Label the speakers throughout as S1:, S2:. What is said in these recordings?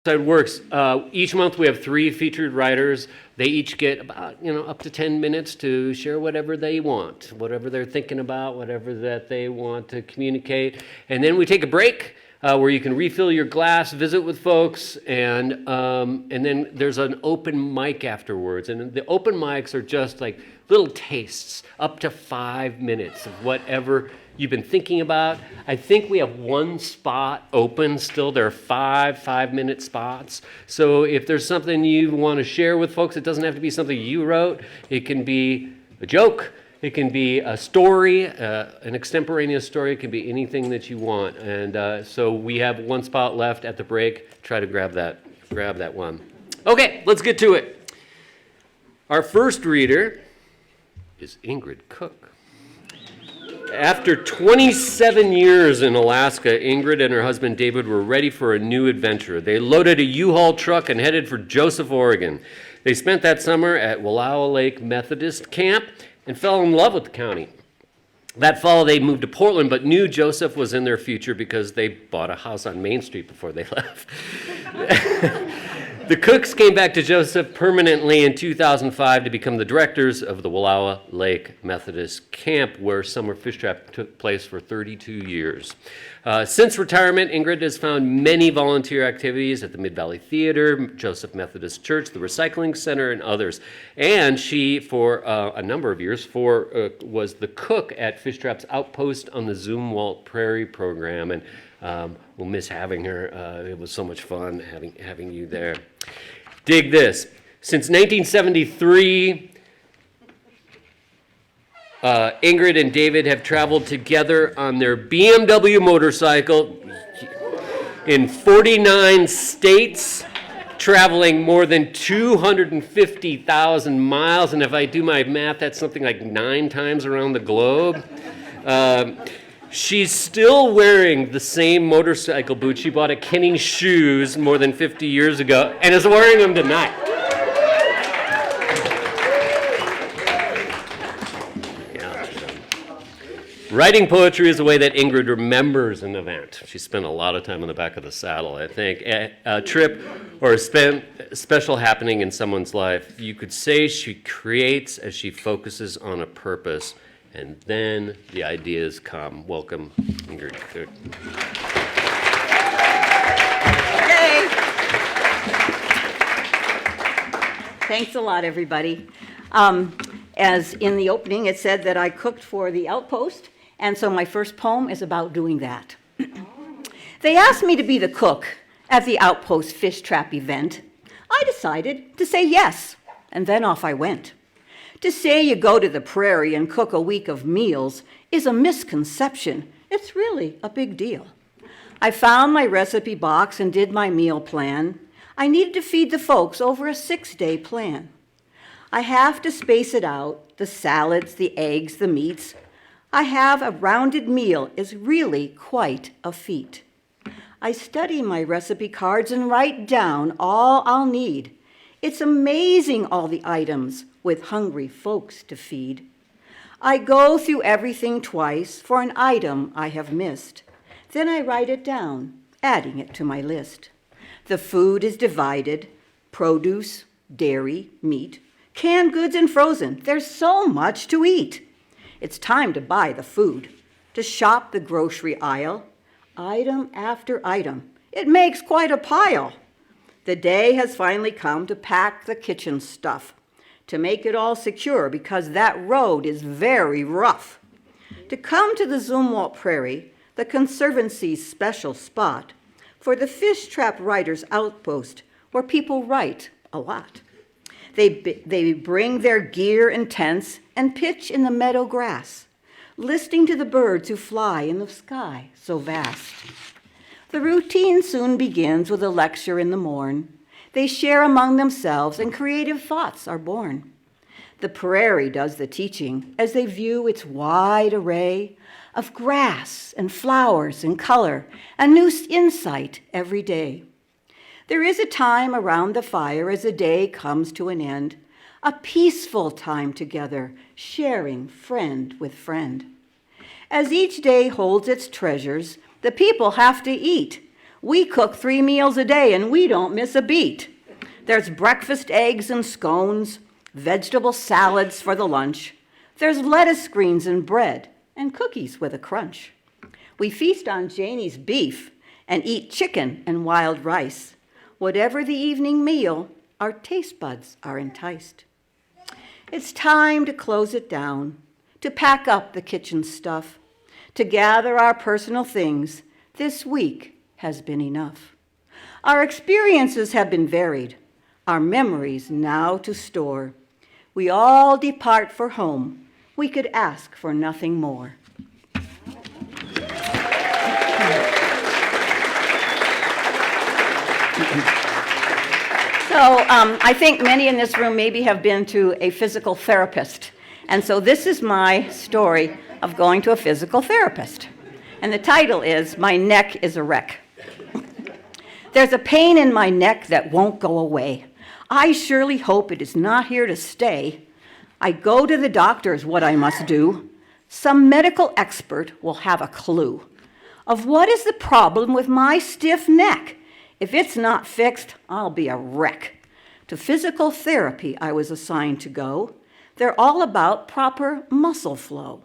S1: works. Each month we have 3 featured writers. They each get about, up to 10 minutes to share whatever they want, whatever they're thinking about, whatever that they want to communicate. And then we take a break where you can refill your glass, visit with folks, and then there's an open mic afterwards. And the open mics are just like little tastes, up to 5 minutes of whatever you've been thinking about. I think we have 1 spot open still. There are 5-minute spots. So if there's something you want to share with folks, it doesn't have to be something you wrote. It can be a joke. It can be a story, an extemporaneous story. It can be anything that you want. And so we have 1 spot left at the break. Try to grab that one. Okay, let's get to it. Our first reader is Ingrid Cook. After 27 years in Alaska, Ingrid and her husband David were ready for a new adventure. They loaded a U-Haul truck and headed for Joseph, Oregon. They spent that summer at Wallowa Lake Methodist Camp and fell in love with the county. That fall, they moved to Portland, but knew Joseph was in their future because they bought a house on Main Street before they left. The Cooks came back to Joseph permanently in 2005 to become the directors of the Wallowa Lake Methodist Camp, where summer fish trap took place for 32 years. Since retirement, Ingrid has found many volunteer activities at the Mid-Valley Theater, Joseph Methodist Church, the Recycling Center, and others. And she, for a number of years, was the cook at Fishtrap's Outpost on the Zumwalt Prairie program. And we'll miss having her. It was so much fun having you there. Dig this. Since 1973, Ingrid and David have traveled together on their BMW motorcycle in 49 states, traveling more than 250,000 miles. And if I do my math, that's something like 9 times around the globe. She's still wearing the same motorcycle boots she bought at Kenny's Shoes more than 50 years ago and is wearing them tonight. Writing poetry is a way that Ingrid remembers an event. She spent a lot of time on the back of the saddle, I think. A trip or a special happening in someone's life. You could say she creates as she focuses on a purpose. And then the ideas come. Welcome, Ingrid Cook.
S2: Yay! Thanks a lot, everybody. As in the opening, it said that I cooked for the Outpost, and so my first poem is about doing that. They asked me to be the cook at the Outpost Fish Trap event. I decided to say yes, and then off I went. To say you go to the prairie and cook a week of meals is a misconception. It's really a big deal. I found my recipe box and did my meal plan. I needed to feed the folks over a 6-day plan. I have to space it out, the salads, the eggs, the meats. I have a rounded meal is really quite a feat. I study my recipe cards and write down all I'll need. It's amazing all the items with hungry folks to feed. I go through everything twice for an item I have missed. Then I write it down, adding it to my list. The food is divided, produce, dairy, meat, canned goods and frozen. There's so much to eat. It's time to buy the food, to shop the grocery aisle, item after item. It makes quite a pile. The day has finally come to pack the kitchen stuff, to make it all secure because that road is very rough. To come to the Zumwalt Prairie, the Conservancy's special spot, for the Fish Trap Writers Outpost, where people write a lot. They bring their gear and tents and pitch in the meadow grass, listening to the birds who fly in the sky so vast. The routine soon begins with a lecture in the morn. They share among themselves and creative thoughts are born. The prairie does the teaching as they view its wide array of grass and flowers and color and new insight every day. There is a time around the fire as the day comes to an end, a peaceful time together, sharing friend with friend. As each day holds its treasures, the people have to eat. We cook 3 meals a day and we don't miss a beat. There's breakfast eggs and scones, vegetable salads for the lunch. There's lettuce greens and bread and cookies with a crunch. We feast on Janie's beef and eat chicken and wild rice. Whatever the evening meal, our taste buds are enticed. It's time to close it down, to pack up the kitchen stuff, to gather our personal things. This week has been enough. Our experiences have been varied, our memories now to store. We all depart for home. We could ask for nothing more. So I think many in this room maybe have been to a physical therapist. And so this is my story of going to a physical therapist. And the title is, My Neck is a Wreck. There's a pain in my neck that won't go away. I surely hope it is not here to stay. I go to the doctors what I must do. Some medical expert will have a clue of what is the problem with my stiff neck. If it's not fixed, I'll be a wreck. To physical therapy I was assigned to go. They're all about proper muscle flow.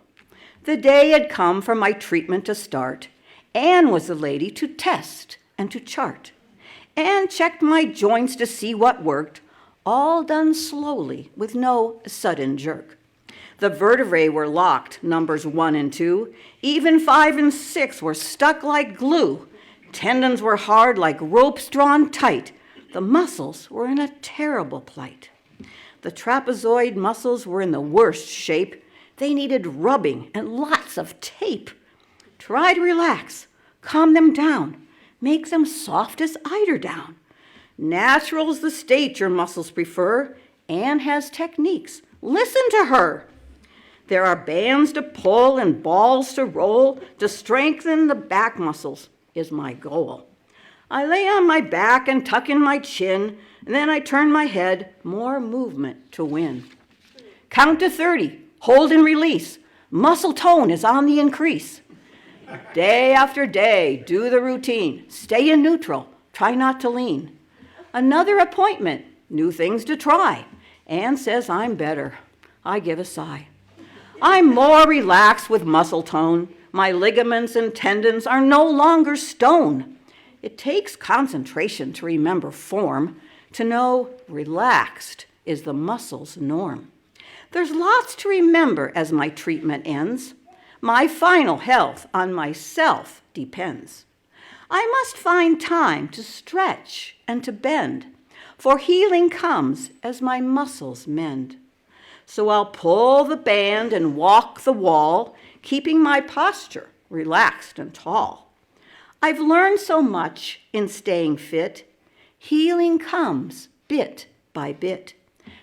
S2: The day had come for my treatment to start. Anne was the lady to test and to chart. Anne checked my joints to see what worked, all done slowly with no sudden jerk. The vertebrae were locked, numbers 1 and 2. Even 5 and 6 were stuck like glue. Tendons were hard like ropes drawn tight. The muscles were in a terrible plight. The trapezoid muscles were in the worst shape. They needed rubbing and lots of tape. Try to relax, calm them down, make them soft as eiderdown. Natural's the state your muscles prefer. Anne has techniques. Listen to her. There are bands to pull and balls to roll to strengthen the back muscles is my goal. I lay on my back and tuck in my chin, and then I turn my head, more movement to win. Count to 30, hold and release. Muscle tone is on the increase. Day after day, do the routine. Stay in neutral, try not to lean. Another appointment, new things to try. Anne says I'm better. I give a sigh. I'm more relaxed with muscle tone. My ligaments and tendons are no longer stone. It takes concentration to remember form, to know relaxed is the muscle's norm. There's lots to remember as my treatment ends. My final health on myself depends. I must find time to stretch and to bend, for healing comes as my muscles mend. So I'll pull the band and walk the wall, keeping my posture relaxed and tall. I've learned so much in staying fit. Healing comes bit by bit.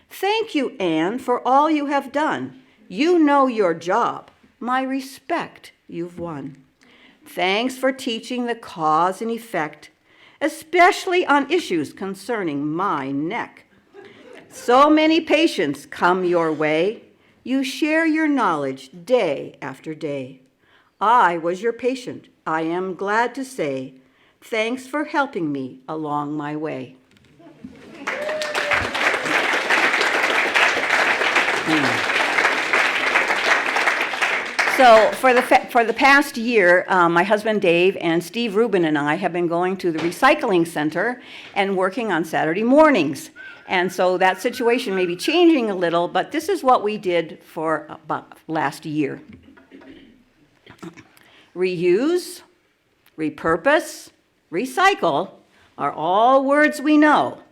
S2: Thank you, Anne, for all you have done. You know your job. My respect you've won. Thanks for teaching the cause and effect, especially on issues concerning my neck. So many patients come your way. You share your knowledge day after day. I was your patient. I am glad to say, thanks for helping me along my way. So for the past year, my husband Dave and Steve Rubin and I have been going to the recycling center and working on Saturday mornings. And so that situation may be changing a little, but this is what we did for about last year. Reuse, repurpose, recycle are all words we know.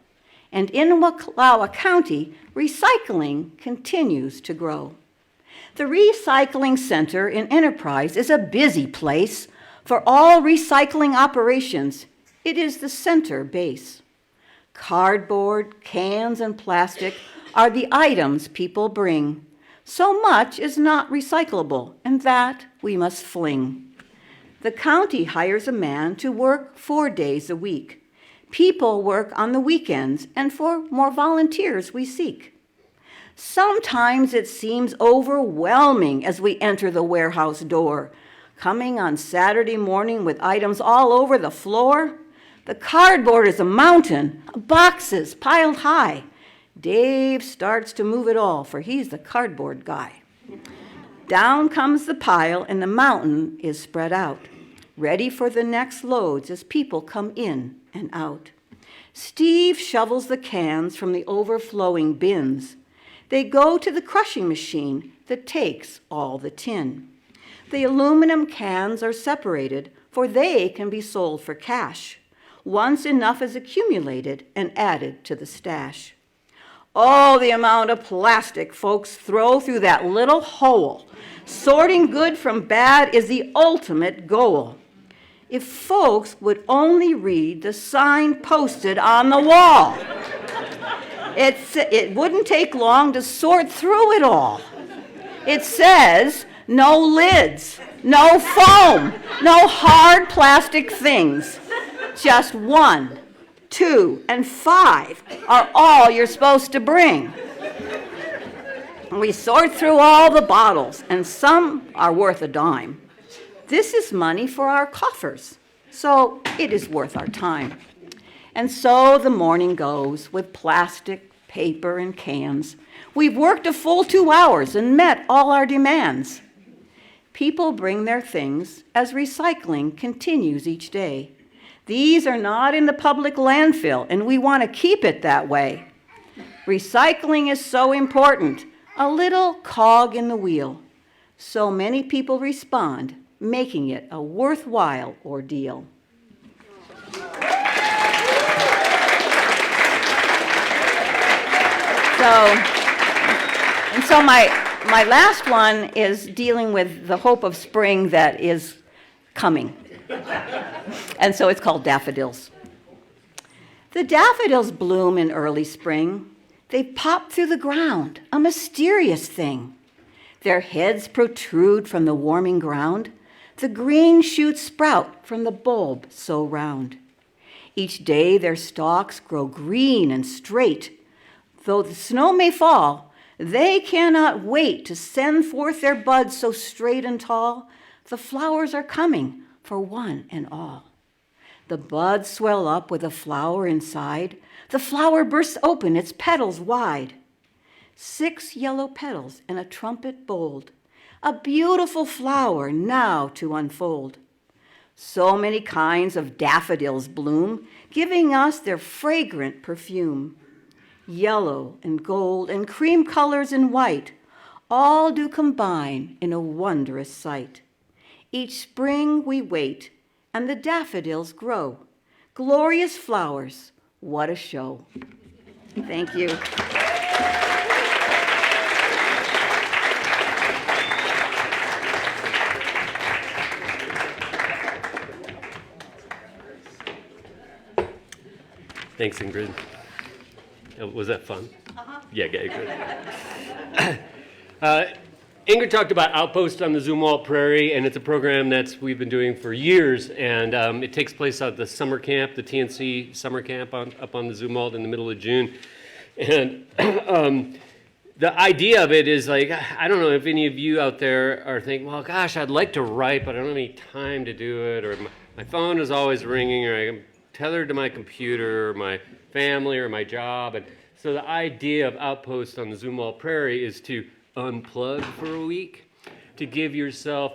S2: And in Wallowa County, recycling continues to grow. The Recycling Center in Enterprise is a busy place. For all recycling operations, it is the center base. Cardboard, cans, and plastic are the items people bring. So much is not recyclable, and that we must fling. The county hires a man to work 4 days a week. People work on the weekends, and for more volunteers we seek. Sometimes it seems overwhelming as we enter the warehouse door, coming on Saturday morning with items all over the floor. The cardboard is a mountain, boxes piled high. Dave starts to move it all, for he's the cardboard guy. Down comes the pile, and the mountain is spread out, ready for the next loads as people come in and out. Steve shovels the cans from the overflowing bins. They go to the crushing machine that takes all the tin. The aluminum cans are separated, for they can be sold for cash, once enough is accumulated and added to the stash. Oh, the amount of plastic folks throw through that little hole. Sorting good from bad is the ultimate goal. If folks would only read the sign posted on the wall, it wouldn't take long to sort through it all. It says, no lids, no foam, no hard plastic things. Just 1, 2, and 5 are all you're supposed to bring. We sort through all the bottles, and some are worth a dime. This is money for our coffers, so it is worth our time. And so the morning goes with plastic, paper, and cans. We've worked a full 2 hours and met all our demands. People bring their things as recycling continues each day. These are not in the public landfill, and we want to keep it that way. Recycling is so important, a little cog in the wheel. So many people respond, making it a worthwhile ordeal. So my last one is dealing with the hope of spring that is coming. And so it's called daffodils. The daffodils bloom in early spring. They pop through the ground, a mysterious thing. Their heads protrude from the warming ground. The green shoots sprout from the bulb so round. Each day their stalks grow green and straight. Though the snow may fall, they cannot wait to send forth their buds so straight and tall. The flowers are coming for one and all. The buds swell up with a flower inside. The flower bursts open, its petals wide. 6 yellow petals and a trumpet bold. A beautiful flower now to unfold. So many kinds of daffodils bloom, giving us their fragrant perfume. Yellow and gold and cream colors and white, all do combine in a wondrous sight. Each spring we wait, and the daffodils grow. Glorious flowers, what a show. Thank you.
S1: Thanks, Ingrid. Was that fun? Uh-huh. Yeah, good. Ingrid talked about Outpost on the Zumwalt Prairie, and it's a program that we've been doing for years, and it takes place at the summer camp, the TNC summer camp up on the Zumwalt in the middle of June. And the idea of it is like, I don't know if any of you out there are thinking, well, gosh, I'd like to write, but I don't have any time to do it, or my phone is always ringing, or I'm tethered to my computer, or my family, or my job. And so the idea of Outpost on the Zumwalt Prairie is to unplug for a week, to give yourself,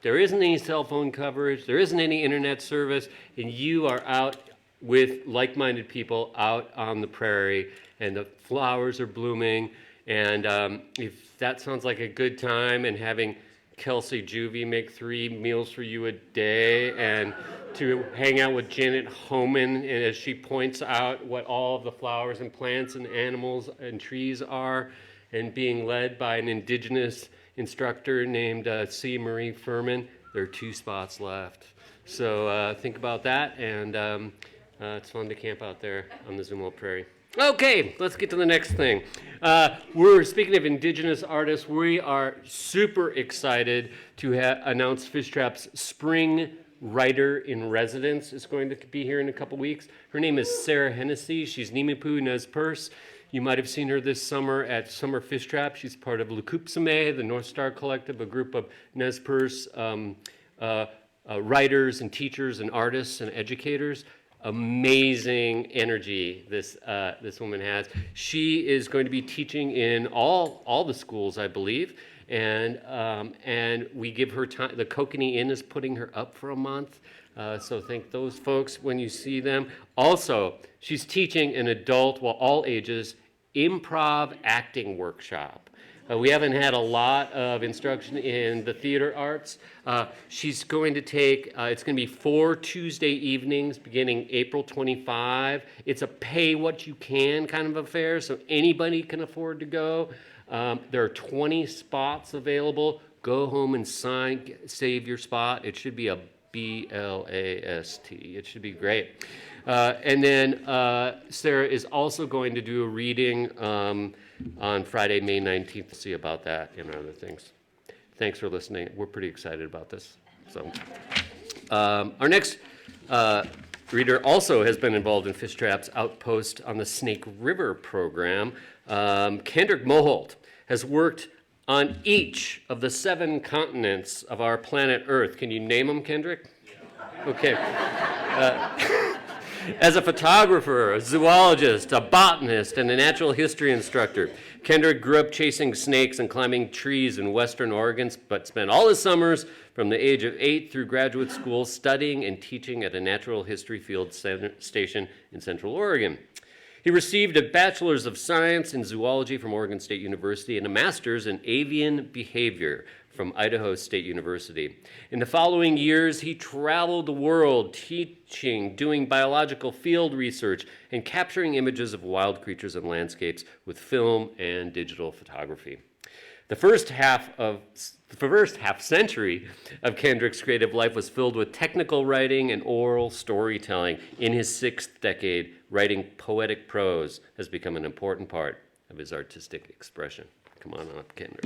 S1: there isn't any cell phone coverage, there isn't any internet service, and you are out with like-minded people out on the prairie, and the flowers are blooming, and if that sounds like a good time, and having Kelsey Juvie make 3 meals for you a day, and to hang out with Janet Homan, and as she points out what all of the flowers and plants and animals and trees are, and being led by an indigenous instructor named C. Marie Furman. There are 2 spots left. So think about that, and it's fun to camp out there on the Zumwalt Prairie. Okay, let's get to the next thing. We're speaking of indigenous artists. We are super excited to announce Fishtrap's spring writer in residence is going to be here in a couple weeks. Her name is Sarah Hennessy. She's Nimipu Nez Perce. You might have seen her this summer at Summer Fishtrap. She's part of Lukupsame, the North Star Collective, a group of Nez Perce writers and teachers and artists and educators. amazing energy this woman has. She is going to be teaching in all the schools, I believe, and we give her time. The Kokanee Inn is putting her up for a month, so thank those folks when you see them. Also, she's teaching an adult, well, all ages, improv acting workshop. We haven't had a lot of instruction in the theater arts. She's going to take, it's going to be 4 Tuesday evenings beginning April 25. It's a pay what you can kind of affair, so anybody can afford to go. There are 20 spots available. Go home and save your spot. It should be a BLAST. It should be great. And then Sarah is also going to do a reading on Friday, May 19th. See about that and other things. Thanks for listening. We're pretty excited about this. So, our next reader also has been involved in Fishtrap's Outpost on the Snake River program. Kendrick Moholt has worked on each of the 7 continents of our planet Earth. Can you name them, Kendrick? Yeah. Okay. As a photographer, a zoologist, a botanist, and a natural history instructor, Kendrick grew up chasing snakes and climbing trees in Western Oregon, but spent all his summers from the age of 8 through graduate school studying and teaching at a natural history field station in Central Oregon. He received a Bachelor's of Science in Zoology from Oregon State University and a Master's in Avian Behavior from Idaho State University. In the following years, he traveled the world teaching, doing biological field research, and capturing images of wild creatures and landscapes with film and digital photography. The first half century of Kendrick's creative life was filled with technical writing and oral storytelling. In his 6th decade, writing poetic prose has become an important part of his artistic expression. Come on up, Kendrick.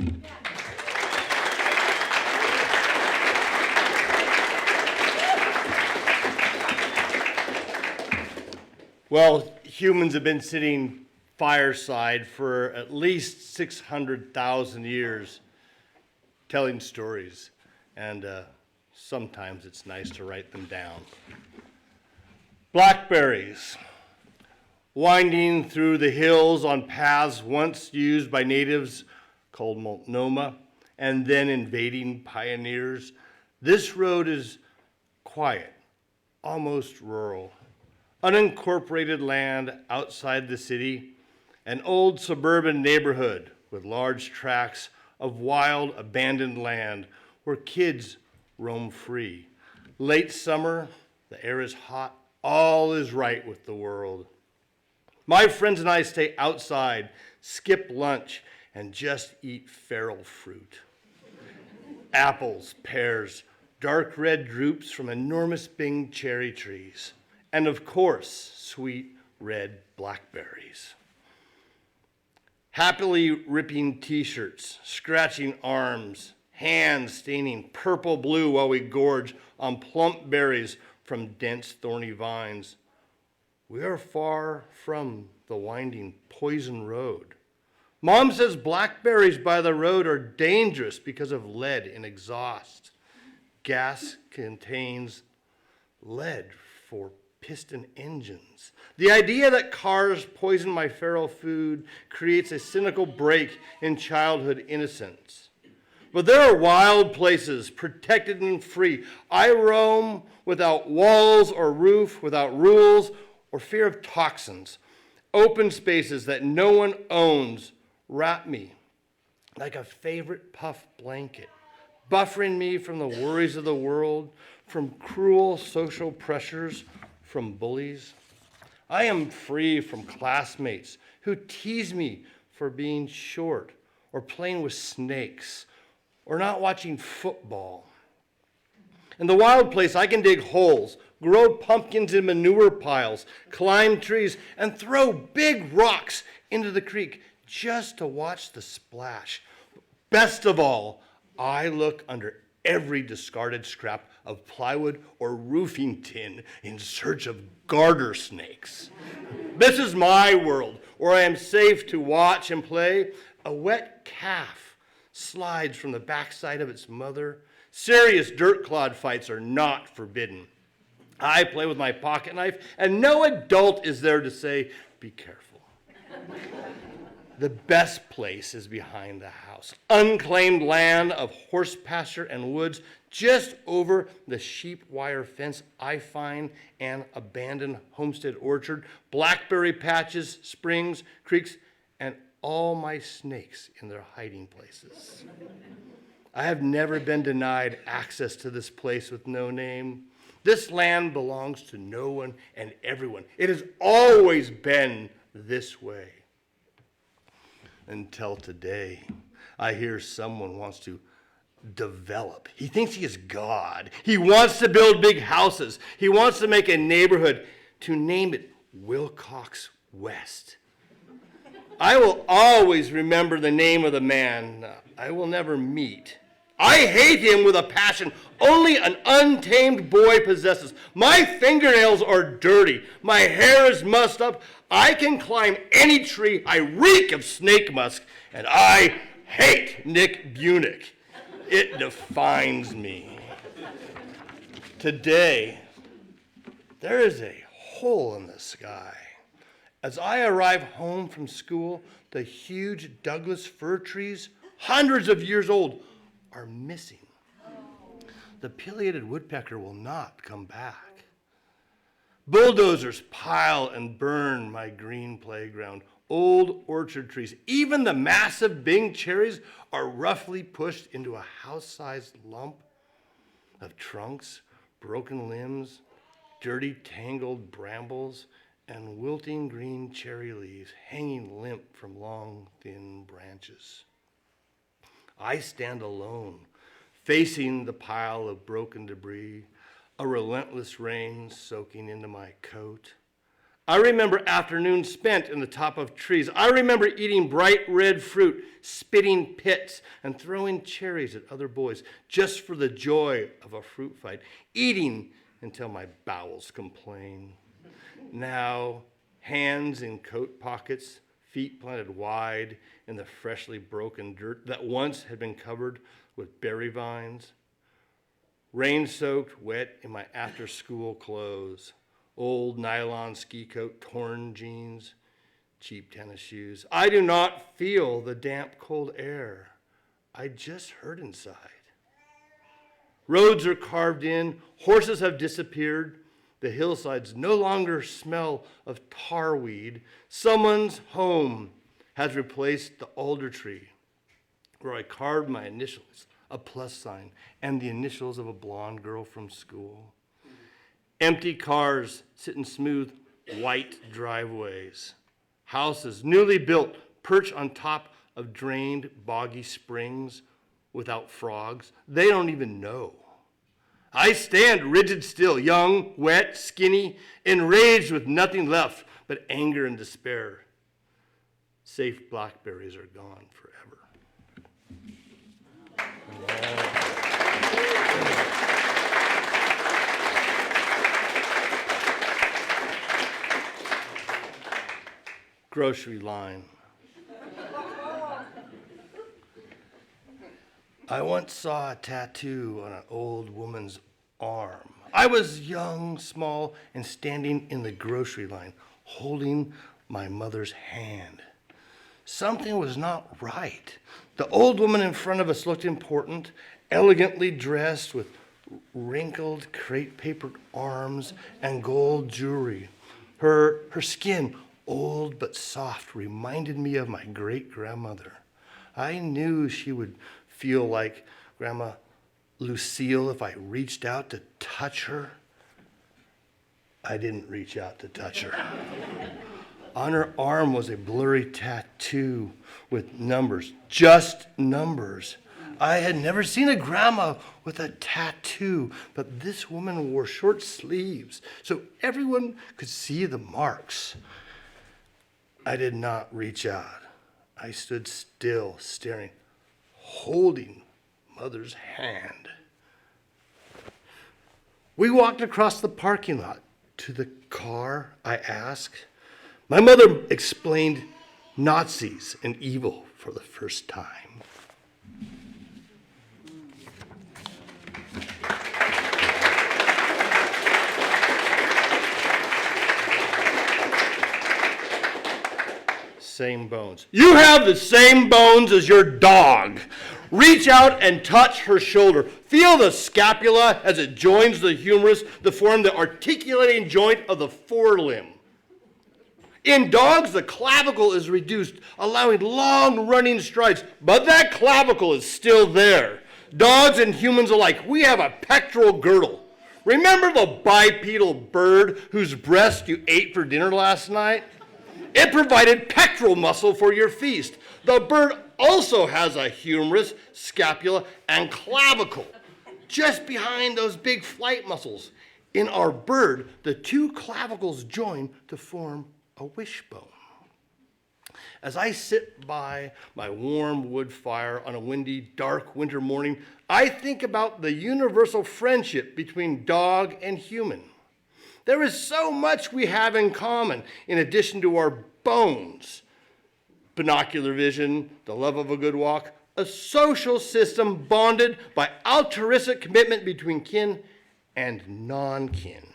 S3: Well, humans have been sitting fireside for at least 600,000 years telling stories, and sometimes it's nice to write them down. Blackberries, winding through the hills on paths once used by natives called Multnomah, and then invading pioneers. This road is quiet, almost rural. Unincorporated land outside the city, an old suburban neighborhood with large tracts of wild, abandoned land where kids roam free. Late summer, the air is hot, all is right with the world. My friends and I stay outside, skip lunch, and just eat feral fruit. Apples, pears, dark red drupes from enormous Bing cherry trees. And of course, sweet red blackberries. Happily ripping t-shirts, scratching arms, hands staining purple blue while we gorge on plump berries from dense thorny vines. We are far from the winding poison road. Mom says blackberries by the road are dangerous because of lead in exhaust. Gas contains lead for piston engines. The idea that cars poison my feral food creates a cynical break in childhood innocence. But there are wild places, protected and free. I roam without walls or roof, without rules or fear of toxins. Open spaces that no one owns wrap me like a favorite puff blanket, buffering me from the worries of the world, from cruel social pressures, from bullies. I am free from classmates who tease me for being short or playing with snakes or not watching football. In the wild place, I can dig holes, grow pumpkins in manure piles, climb trees, and throw big rocks into the creek just to watch the splash. Best of all, I look under every discarded scrap of plywood or roofing tin in search of garter snakes. This is my world, where I am safe to watch and play. A wet calf slides from the backside of its mother. Serious dirt clod fights are not forbidden. I play with my pocket knife, and no adult is there to say, be careful. The best place is behind the house. Unclaimed land of horse pasture and woods. Just over the sheep wire fence, I find an abandoned homestead orchard, blackberry patches, springs, creeks, and all my snakes in their hiding places. I have never been denied access to this place with no name. This land belongs to no one and everyone. It has always been this way. Until today, I hear someone wants to develop. He thinks he is God. He wants to build big houses. He wants to make a neighborhood, to name it Wilcox West. I will always remember the name of the man I will never meet. I hate him with a passion only an untamed boy possesses. My fingernails are dirty. My hair is mussed up. I can climb any tree. I reek of snake musk. And I hate Nick Bunick. It defines me. Today, there is a hole in the sky. As I arrive home from school, the huge Douglas fir trees, hundreds of years old, are missing. The pileated woodpecker will not come back. Bulldozers pile and burn my green playground. Old orchard trees, even the massive Bing cherries, are roughly pushed into a house-sized lump of trunks, broken limbs, dirty tangled brambles, and wilting green cherry leaves hanging limp from long, thin branches. I stand alone, facing the pile of broken debris, a relentless rain soaking into my coat. I remember afternoons spent in the top of trees. I remember eating bright red fruit, spitting pits, and throwing cherries at other boys just for the joy of a fruit fight, eating until my bowels complain. Now, hands in coat pockets, feet planted wide in the freshly broken dirt that once had been covered with berry vines. Rain-soaked, wet in my after-school clothes. Old nylon ski coat, torn jeans, cheap tennis shoes. I do not feel the damp, cold air. I just hurt inside. Roads are carved in. Horses have disappeared. The hillsides no longer smell of tar weed. Someone's home has replaced the alder tree where I carved my initials, a plus sign, and the initials of a blonde girl from school. Empty cars sit in smooth, white driveways. Houses, newly built, perch on top of drained, boggy springs without frogs. They don't even know. I stand rigid still, young, wet, skinny, enraged with nothing left but anger and despair. Safe blackberries are gone forever. Grocery line. I once saw a tattoo on an old woman's arm. I was young, small, and standing in the grocery line, holding my mother's hand. Something was not right. The old woman in front of us looked important, elegantly dressed with wrinkled, crepe-papered arms and gold jewelry. Her skin, old but soft, reminded me of my great-grandmother. I knew she would feel like Grandma Lucille if I reached out to touch her. I didn't reach out to touch her. On her arm was a blurry tattoo with numbers, just numbers. I had never seen a grandma with a tattoo, but this woman wore short sleeves so everyone could see the marks. I did not reach out. I stood still, staring, holding Mother's hand. We walked across the parking lot to the car, I asked. My mother explained Nazis and evil for the first time. same bones. You have the same bones as your dog. Reach out and touch her shoulder. Feel the scapula as it joins the humerus to form the articulating joint of the forelimb. In dogs, the clavicle is reduced, allowing long running strides, but that clavicle is still there. Dogs and humans alike, we have a pectoral girdle. Remember the bipedal bird whose breast you ate for dinner last night? It provided pectoral muscle for your feast. The bird also has a humerus, scapula, and clavicle, just behind those big flight muscles. In our bird, the two clavicles join to form a wishbone. As I sit by my warm wood fire on a windy, dark winter morning, I think about the universal friendship between dog and human. There is so much we have in common in addition to our bones. Binocular vision, the love of a good walk, a social system bonded by altruistic commitment between kin and non-kin.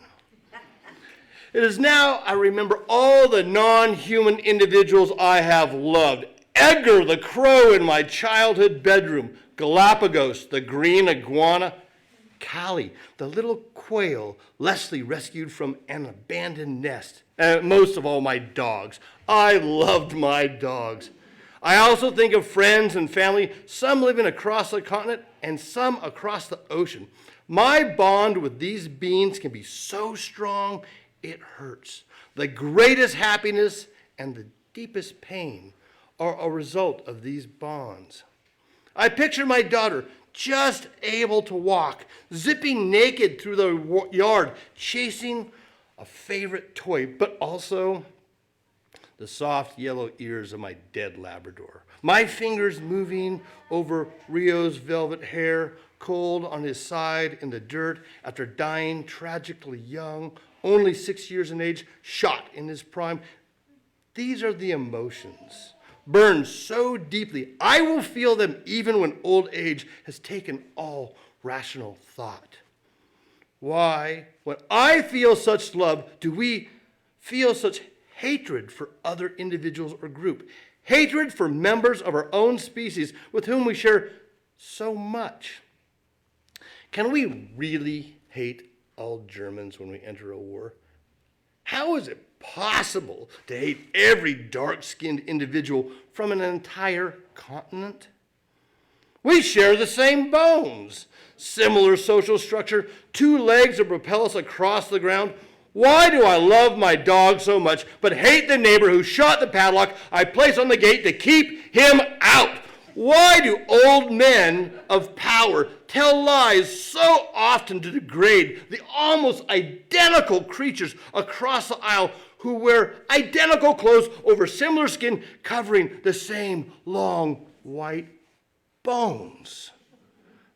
S3: It is now I remember all the non-human individuals I have loved. Edgar the crow in my childhood bedroom, Galapagos, the green iguana, Callie, the little quail Leslie rescued from an abandoned nest, and most of all, my dogs. I loved my dogs. I also think of friends and family, some living across the continent and some across the ocean. My bond with these beings can be so strong, it hurts. The greatest happiness and the deepest pain are a result of these bonds. I picture my daughter just able to walk, zipping naked through the yard, chasing a favorite toy, but also the soft yellow ears of my dead Labrador. My fingers moving over Rio's velvet hair, cold on his side in the dirt after dying tragically young, only 6 years in age, shot in his prime. These are the emotions, burned so deeply, I will feel them even when old age has taken all rational thought. Why, when I feel such love, do we feel such hatred for other individuals or group? Hatred for members of our own species with whom we share so much. Can we really hate all Germans when we enter a war? How is it possible to hate every dark-skinned individual from an entire continent? We share the same bones, similar social structure, two legs that propel us across the ground. Why do I love my dog so much, but hate the neighbor who shot the padlock I placed on the gate to keep him out? Why do old men of power tell lies so often to degrade the almost identical creatures across the aisle who wear identical clothes over similar skin covering the same long white bones?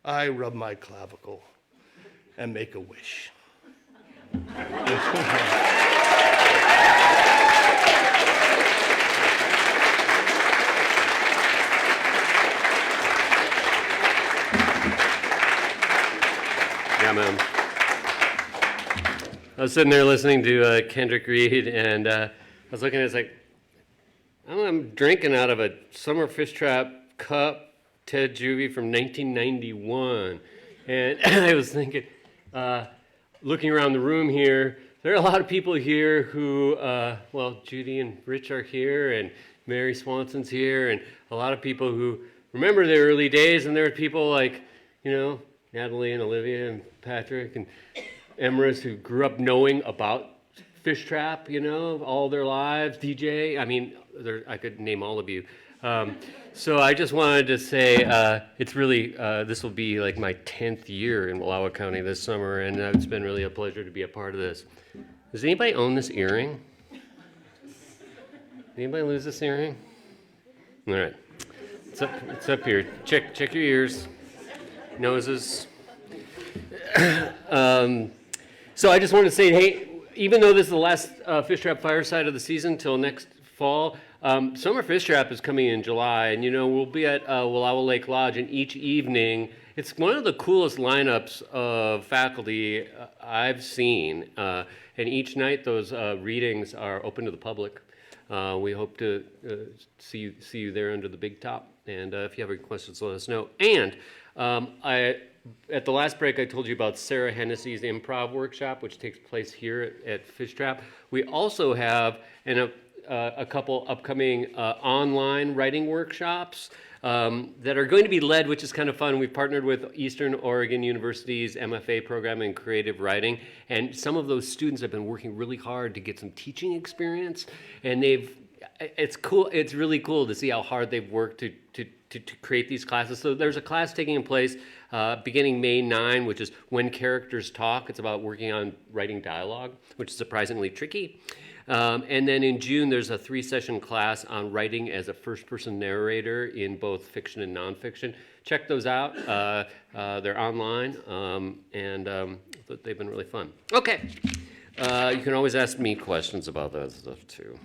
S3: I rub my clavicle and make a wish.
S1: Yeah, man. I was sitting there listening to Kendrick read, and I was looking at it, it's like, I'm drinking out of a summer Fishtrap cup, Ted Juvie from 1991. And I was thinking, looking around the room here, there are a lot of people here who, well, Judy and Rich are here, and Mary Swanson's here, and a lot of people who remember their early days, and there are people like, you know, Natalie and Olivia and Patrick and Emrys who grew up knowing about Fishtrap, you know, all their lives, DJ, I mean, I could name all of you. So I just wanted to say it's really, this will be like my 10th year in Wallowa County this summer, and it's been really a pleasure to be a part of this. Does anybody own this earring? Anybody lose this earring? All right, it's up here. Check your ears, noses. So I just wanted to say, hey, even though this is the last Fishtrap Fireside of the season till next fall, Summer Fishtrap is coming in July, and you know, we'll be at Wallowa Lake Lodge, and each evening, it's one of the coolest lineups of faculty I've seen, and each night those readings are open to the public. We hope to see you there under the big top. And if you have any questions, let us know. And at the last break, I told you about Sarah Hennessy's improv workshop, which takes place here at Fishtrap. We also have a couple upcoming online writing workshops that are going to be led, which is kind of fun. We've partnered with Eastern Oregon University's MFA program in creative writing, and some of those students have been working really hard to get some teaching experience, and it's cool. It's really cool to see how hard they've worked to create these classes. So there's a class taking place beginning May 9, which is When Characters Talk. It's about working on writing dialogue, which is surprisingly tricky. And then in June, there's a 3-session class on writing as a first-person narrator in both fiction and nonfiction. Check those out. They're online, and they've been really fun. Okay. You can always ask me questions about that stuff, too.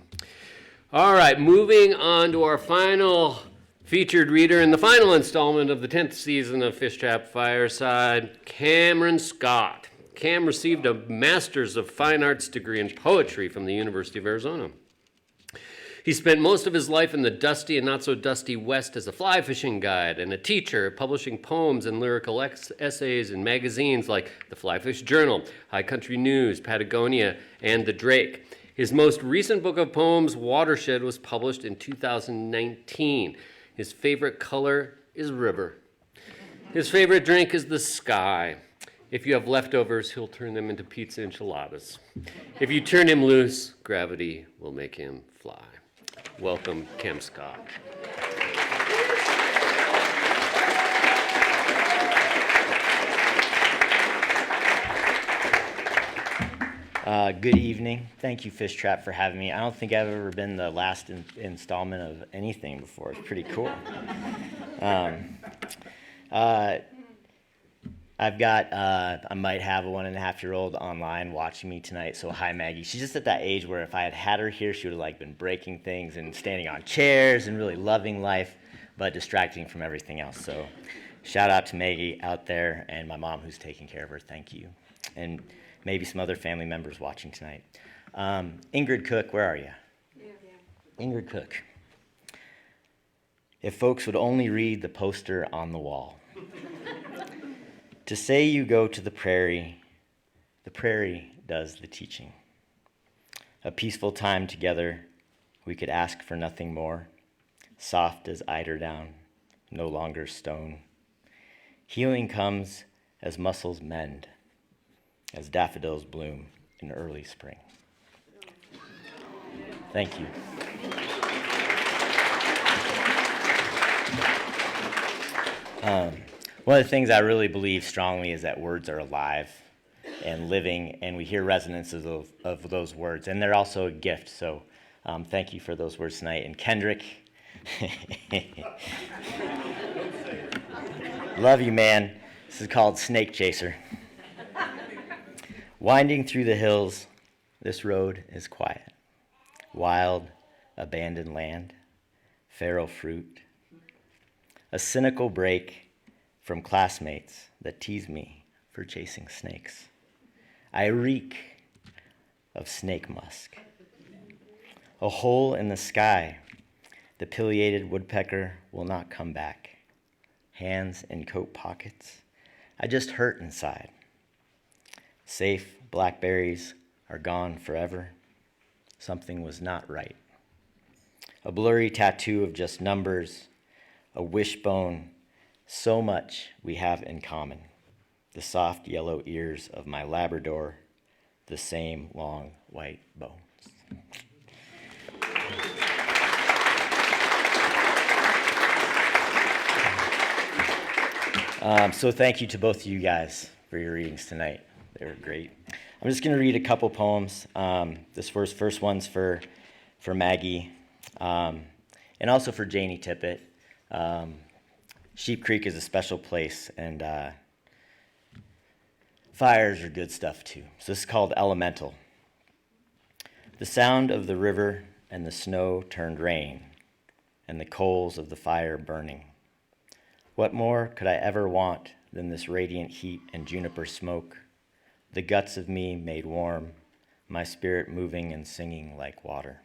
S1: All right, moving on to our final featured reader in the final installment of the 10th season of Fishtrap Fireside, Cameron Scott. Cam received a Master's of Fine Arts degree in poetry from the University of Arizona. He spent most of his life in the dusty and not so dusty West as a fly fishing guide and a teacher, publishing poems and lyrical essays in magazines like the Fly Fish Journal, High Country News, Patagonia, and The Drake. His most recent book of poems, Watershed, was published in 2019. His favorite color is river. His favorite drink is the sky. If you have leftovers, he'll turn them into pizza enchiladas. If you turn him loose, gravity will make him fly. Welcome, Cam Scott.
S4: Good evening. Thank you, Fishtrap, for having me. I don't think I've ever been the last installment of anything before. It's pretty cool. I might have a 1.5-year-old online watching me tonight, so hi, Maggie. She's just at that age where if I had had her here, she would have been breaking things and standing on chairs and really loving life, but distracting from everything else. So shout out to Maggie out there and my mom who's taking care of her. Thank you. And maybe some other family members watching tonight. Ingrid Cook, where are you? Yeah. Ingrid Cook. If folks would only read the poster on the wall. To say you go to the prairie does the teaching. A peaceful time together, we could ask for nothing more. Soft as eiderdown, no longer stone. Healing comes as muscles mend, as daffodils bloom in early spring. Thank you. One of the things I really believe strongly is that words are alive and living, and we hear resonances of those words, and they're also a gift. So thank you for those words tonight. And Kendrick, love you, man. This is called Snake Chaser. Winding through the hills, this road is quiet. Wild, abandoned land, feral fruit. A cynical break from classmates that tease me for chasing snakes. I reek of snake musk. A hole in the sky. The pileated woodpecker will not come back. Hands in coat pockets. I just hurt inside. Safe blackberries are gone forever. Something was not right. A blurry tattoo of just numbers, a wishbone, so much we have in common. The soft yellow ears of my Labrador, the same long white bones. So thank you to both of you guys for your readings tonight. They were great. I'm just going to read a couple poems. This first one's for Maggie, and also for Janie Tippett. Sheep Creek is a special place, and fires are good stuff too. So this is called Elemental. The sound of the river and the snow turned rain, and the coals of the fire burning. What more could I ever want than this radiant heat and juniper smoke, the guts of me made warm, my spirit moving and singing like water.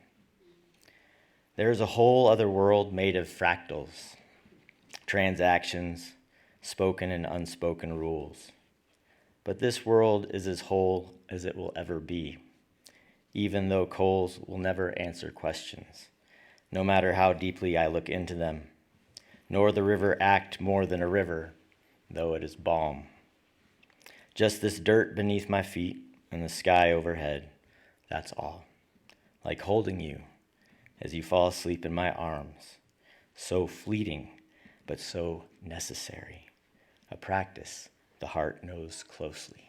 S4: There is a whole other world made of fractals, transactions, spoken and unspoken rules. But this world is as whole as it will ever be, even though coals will never answer questions, no matter how deeply I look into them, nor the river act more than a river, though it is balm. Just this dirt beneath my feet and the sky overhead, that's all. Like holding you as you fall asleep in my arms, so fleeting, but so necessary, a practice the heart knows closely.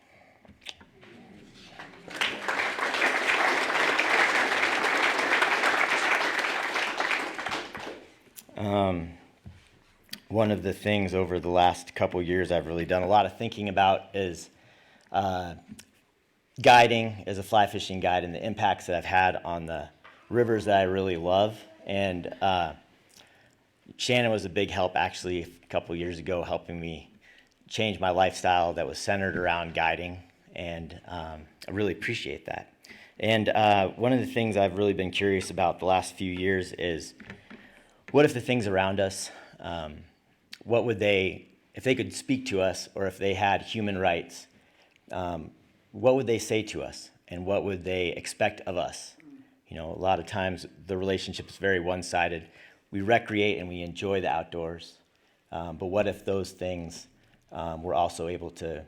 S4: One of the things over the last couple years I've really done a lot of thinking about is guiding as a fly fishing guide and the impacts that I've had on the rivers that I really love. And Shannon was a big help actually a couple years ago, helping me change my lifestyle that was centered around guiding, and I really appreciate that. And one of the things I've really been curious about the last few years is, what if the things around us, what would they, if they could speak to us, or if they had human rights, what would they say to us, and what would they expect of us? You know, a lot of times the relationship is very one-sided. We recreate and we enjoy the outdoors, but what if those things were also able to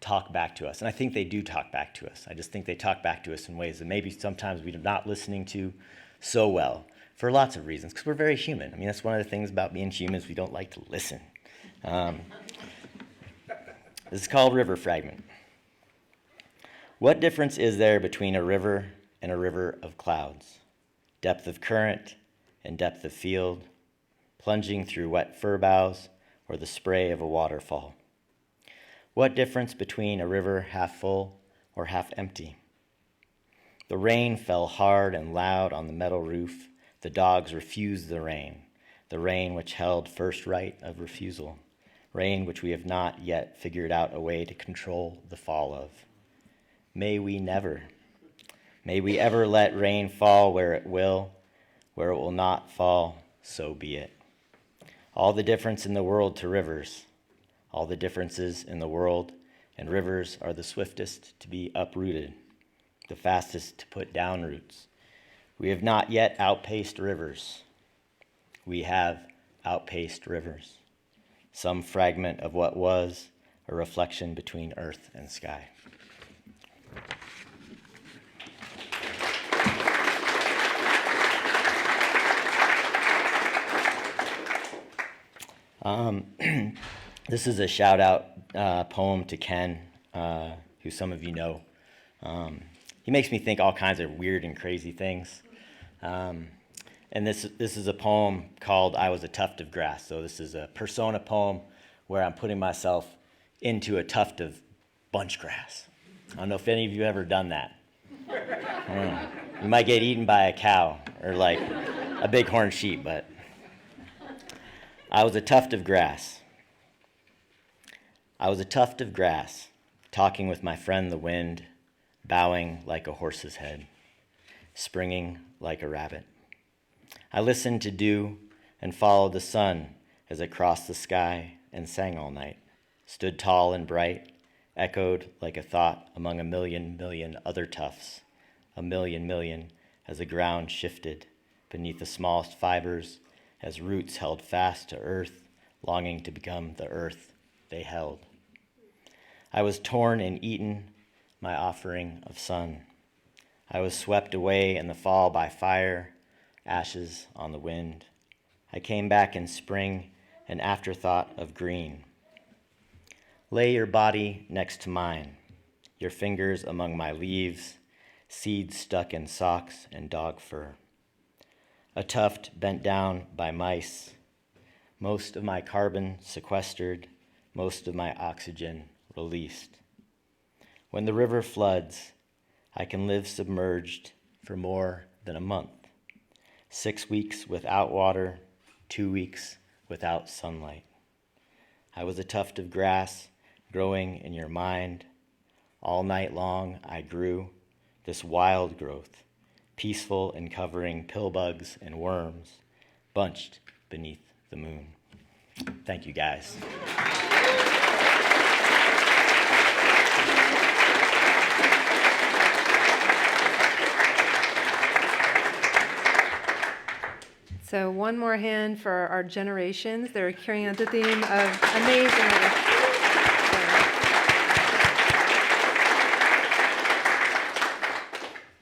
S4: talk back to us? And I think they do talk back to us. I just think they talk back to us in ways that maybe sometimes we're not listening to so well, for lots of reasons, because we're very human. I mean, that's one of the things about being humans, we don't like to listen. This is called River Fragment. What difference is there between a river and a river of clouds? Depth of current and depth of field, plunging through wet fir boughs or the spray of a waterfall. What difference between a river half full or half empty? The rain fell hard and loud on the metal roof. The dogs refused the rain which held first right of refusal, rain which we have not yet figured out a way to control the fall of. May we ever let rain fall where it will not fall, so be it. All the difference in the world to rivers, all the differences in the world and rivers are the swiftest to be uprooted, the fastest to put down roots. We have not yet outpaced rivers. We have outpaced rivers. Some fragment of what was, a reflection between earth and sky. This is a shout-out poem to Ken, who some of you know. He makes me think all kinds of weird and crazy things. And this is a poem called I Was a Tuft of Grass. So this is a persona poem where I'm putting myself into a tuft of bunch grass. I don't know if any of you have ever done that. You might get eaten by a cow or like a bighorn sheep, but I was a tuft of grass. I was a tuft of grass, talking with my friend the wind, bowing like a horse's head, springing like a rabbit. I listened to dew and followed the sun as it crossed the sky and sang all night, stood tall and bright, echoed like a thought among a million other tufts, a million as the ground shifted beneath the smallest fibers, as roots held fast to earth, longing to become the earth they held. I was torn and eaten, my offering of sun. I was swept away in the fall by fire, ashes on the wind. I came back in spring, an afterthought of green. Lay your body next to mine, your fingers among my leaves, seeds stuck in socks and dog fur. A tuft bent down by mice, most of my carbon sequestered, most of my oxygen released. When the river floods, I can live submerged for more than a month. 6 weeks without water, 2 weeks without sunlight. I was a tuft of grass growing in your mind. All night long I grew, this wild growth, peaceful and covering pill bugs and worms bunched beneath the moon. Thank you, guys.
S5: So one more hand for our generations. They're carrying out the theme of amazing.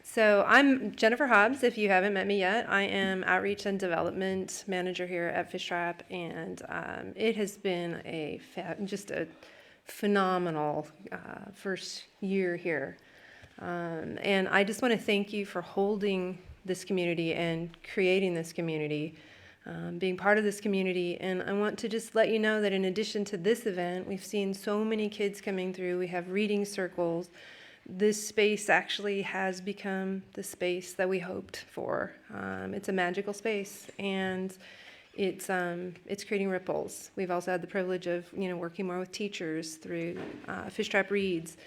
S5: So I'm Jennifer Hobbs, if you haven't met me yet. I am Outreach and Development Manager here at Fishtrap, and it has been just a phenomenal first year here. And I just want to thank you for holding this community and creating this community, being part of this community. And I want to just let you know that in addition to this event, we've seen so many kids coming through. We have reading circles. This space actually has become the space that we hoped for. It's a magical space, and it's creating ripples. We've also had the privilege of working more with teachers through Fishtrap Reads,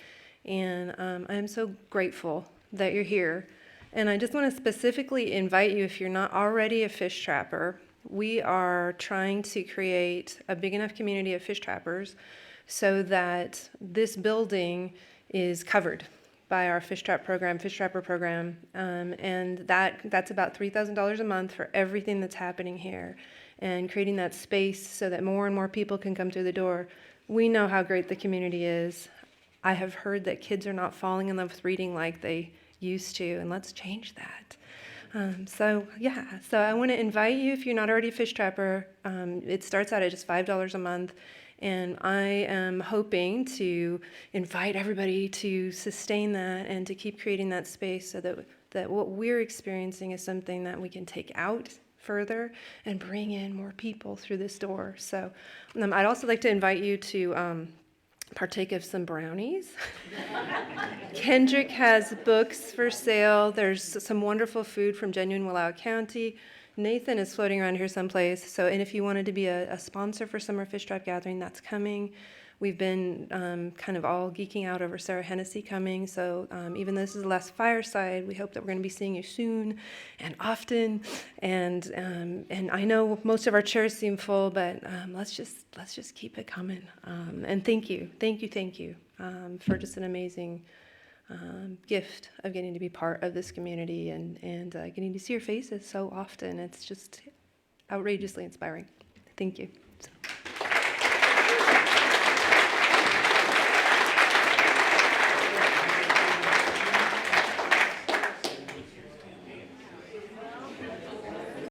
S5: and I am so grateful that you're here. And I just want to specifically invite you, if you're not already a fish trapper, we are trying to create a big enough community of fish trappers so that this building is covered by our fish trapper program, and that's about $3,000 a month for everything that's happening here, and creating that space so that more and more people can come through the door. We know how great the community is. I have heard that kids are not falling in love with reading like they used to, and let's change that. So I want to invite you, if you're not already a fish trapper, it starts out at just $5 a month, and I am hoping to invite everybody to sustain that and to keep creating that space so that what we're experiencing is something that we can take out further and bring in more people through this door. So I'd also like to invite you to partake of some brownies. Kendrick has books for sale. There's some wonderful food from genuine Wallowa County. Nathan is floating around here someplace. And if you wanted to be a sponsor for Summer Fish Trap Gathering, that's coming. We've been kind of all geeking out over Sarah Hennessy coming. So even though this is the last fireside, we hope that we're going to be seeing you soon and often. And I know most of our chairs seem full, but let's just keep it coming. And thank you for just an amazing gift of getting to be part of this community and getting to see your faces so often. It's just outrageously inspiring. Thank you.